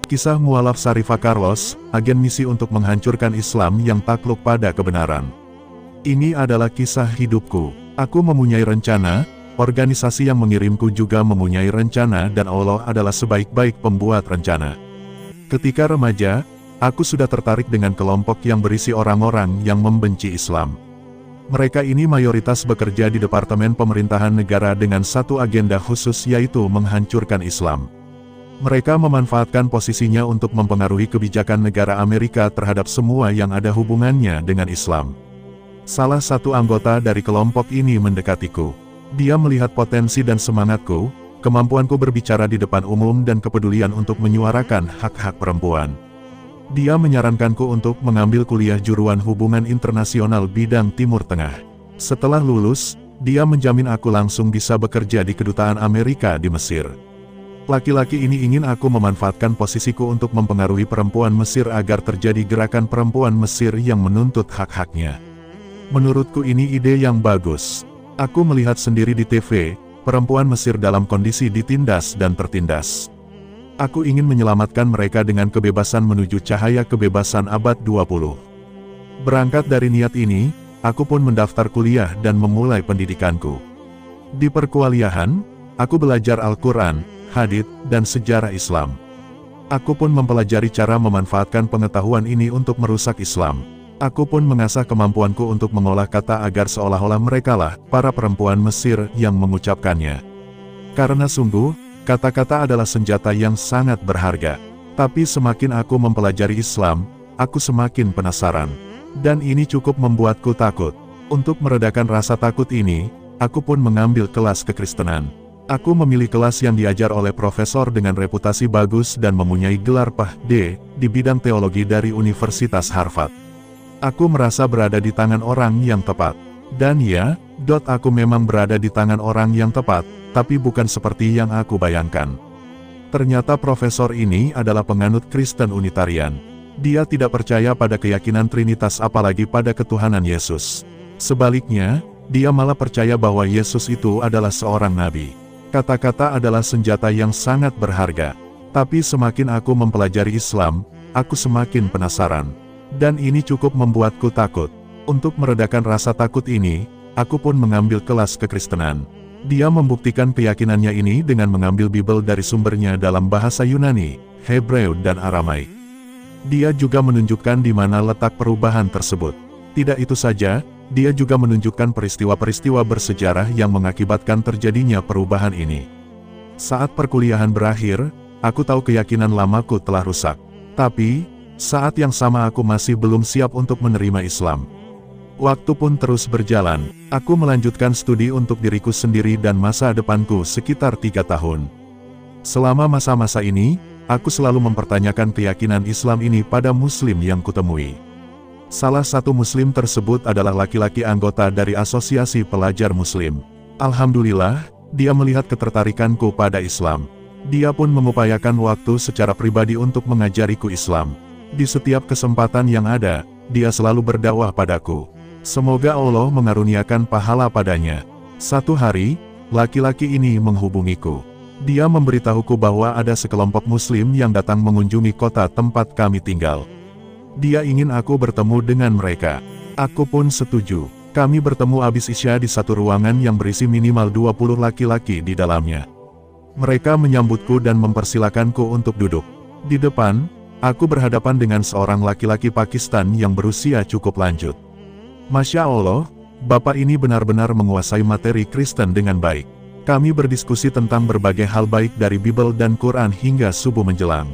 Kisah mualaf Sharifah Carlos, agen misi untuk menghancurkan Islam yang takluk pada kebenaran. Ini adalah kisah hidupku. Aku mempunyai rencana, organisasi yang mengirimku juga mempunyai rencana dan Allah adalah sebaik-baik pembuat rencana. Ketika remaja, aku sudah tertarik dengan kelompok yang berisi orang-orang yang membenci Islam. Mereka ini mayoritas bekerja di Departemen Pemerintahan Negara dengan satu agenda khusus yaitu menghancurkan Islam. Mereka memanfaatkan posisinya untuk mempengaruhi kebijakan negara Amerika terhadap semua yang ada hubungannya dengan Islam. Salah satu anggota dari kelompok ini mendekatiku. Dia melihat potensi dan semangatku, kemampuanku berbicara di depan umum dan kepedulian untuk menyuarakan hak-hak perempuan. Dia menyarankanku untuk mengambil kuliah juruan hubungan internasional bidang Timur Tengah. Setelah lulus, dia menjamin aku langsung bisa bekerja di kedutaan Amerika di Mesir. Laki-laki ini ingin aku memanfaatkan posisiku untuk mempengaruhi perempuan Mesir agar terjadi gerakan perempuan Mesir yang menuntut hak-haknya. Menurutku ini ide yang bagus. Aku melihat sendiri di TV, perempuan Mesir dalam kondisi ditindas dan tertindas. Aku ingin menyelamatkan mereka dengan kebebasan menuju cahaya kebebasan abad 20. Berangkat dari niat ini, aku pun mendaftar kuliah dan memulai pendidikanku. Di perkuliahan, aku belajar Al-Quran, hadits, dan sejarah Islam. Aku pun mempelajari cara memanfaatkan pengetahuan ini untuk merusak Islam. Aku pun mengasah kemampuanku untuk mengolah kata agar seolah-olah merekalah para perempuan Mesir yang mengucapkannya. Karena sungguh, kata-kata adalah senjata yang sangat berharga. Tapi semakin aku mempelajari Islam, aku semakin penasaran. Dan ini cukup membuatku takut. Untuk meredakan rasa takut ini, aku pun mengambil kelas kekristenan. Aku memilih kelas yang diajar oleh profesor dengan reputasi bagus dan mempunyai gelar Ph.D. di bidang teologi dari Universitas Harvard. Aku merasa berada di tangan orang yang tepat. Dan ya, aku memang berada di tangan orang yang tepat, tapi bukan seperti yang aku bayangkan. Ternyata profesor ini adalah penganut Kristen Unitarian. Dia tidak percaya pada keyakinan Trinitas apalagi pada ketuhanan Yesus. Sebaliknya, dia malah percaya bahwa Yesus itu adalah seorang nabi. Kata-kata adalah senjata yang sangat berharga. Tapi semakin aku mempelajari Islam, aku semakin penasaran. Dan ini cukup membuatku takut. Untuk meredakan rasa takut ini, aku pun mengambil kelas kekristenan. Dia membuktikan keyakinannya ini dengan mengambil Bible dari sumbernya dalam bahasa Yunani, Hebreu dan Aramaik. Dia juga menunjukkan di mana letak perubahan tersebut. Tidak itu saja, dia juga menunjukkan peristiwa-peristiwa bersejarah yang mengakibatkan terjadinya perubahan ini. Saat perkuliahan berakhir, aku tahu keyakinan lamaku telah rusak. Tapi, saat yang sama aku masih belum siap untuk menerima Islam. Waktu pun terus berjalan, aku melanjutkan studi untuk diriku sendiri dan masa depanku sekitar 3 tahun. Selama masa-masa ini, aku selalu mempertanyakan keyakinan Islam ini pada Muslim yang kutemui. Salah satu Muslim tersebut adalah laki-laki anggota dari Asosiasi Pelajar Muslim. Alhamdulillah, dia melihat ketertarikanku pada Islam. Dia pun mengupayakan waktu secara pribadi untuk mengajariku Islam. Di setiap kesempatan yang ada, dia selalu berdakwah padaku. Semoga Allah mengaruniakan pahala padanya. Satu hari, laki-laki ini menghubungiku. Dia memberitahuku bahwa ada sekelompok Muslim yang datang mengunjungi kota tempat kami tinggal. Dia ingin aku bertemu dengan mereka. Aku pun setuju. Kami bertemu habis Isya di satu ruangan yang berisi minimal 20 laki-laki di dalamnya. Mereka menyambutku dan mempersilakanku untuk duduk. Di depan, aku berhadapan dengan seorang laki-laki Pakistan yang berusia cukup lanjut. Masya Allah, bapak ini benar-benar menguasai materi Kristen dengan baik. Kami berdiskusi tentang berbagai hal baik dari Bible dan Quran hingga subuh menjelang.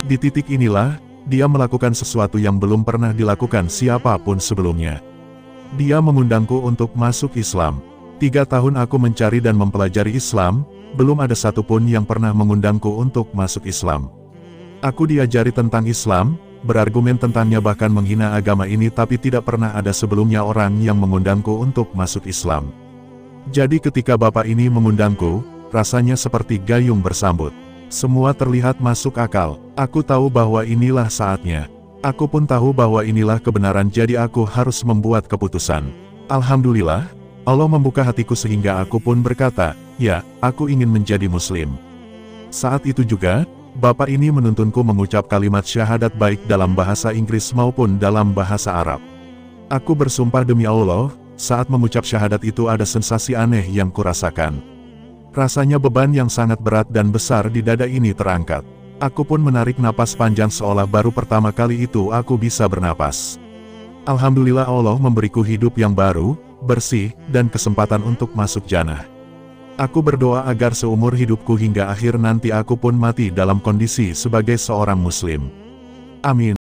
Di titik inilah, dia melakukan sesuatu yang belum pernah dilakukan siapapun sebelumnya. Dia mengundangku untuk masuk Islam. 3 tahun aku mencari dan mempelajari Islam, belum ada satupun yang pernah mengundangku untuk masuk Islam. Aku diajari tentang Islam, berargumen tentangnya bahkan menghina agama ini tapi tidak pernah ada sebelumnya orang yang mengundangku untuk masuk Islam. Jadi ketika bapak ini mengundangku, rasanya seperti gayung bersambut. Semua terlihat masuk akal. Aku tahu bahwa inilah saatnya. Aku pun tahu bahwa inilah kebenaran jadi aku harus membuat keputusan. Alhamdulillah, Allah membuka hatiku sehingga aku pun berkata, ya, aku ingin menjadi Muslim. Saat itu juga, Bapak ini menuntunku mengucap kalimat syahadat baik dalam bahasa Inggris maupun dalam bahasa Arab. Aku bersumpah demi Allah, saat mengucap syahadat itu ada sensasi aneh yang kurasakan. Rasanya beban yang sangat berat dan besar di dada ini terangkat. Aku pun menarik napas panjang seolah baru pertama kali itu aku bisa bernapas. Alhamdulillah Allah memberiku hidup yang baru, bersih, dan kesempatan untuk masuk jannah. Aku berdoa agar seumur hidupku hingga akhir nanti aku pun mati dalam kondisi sebagai seorang muslim. Amin.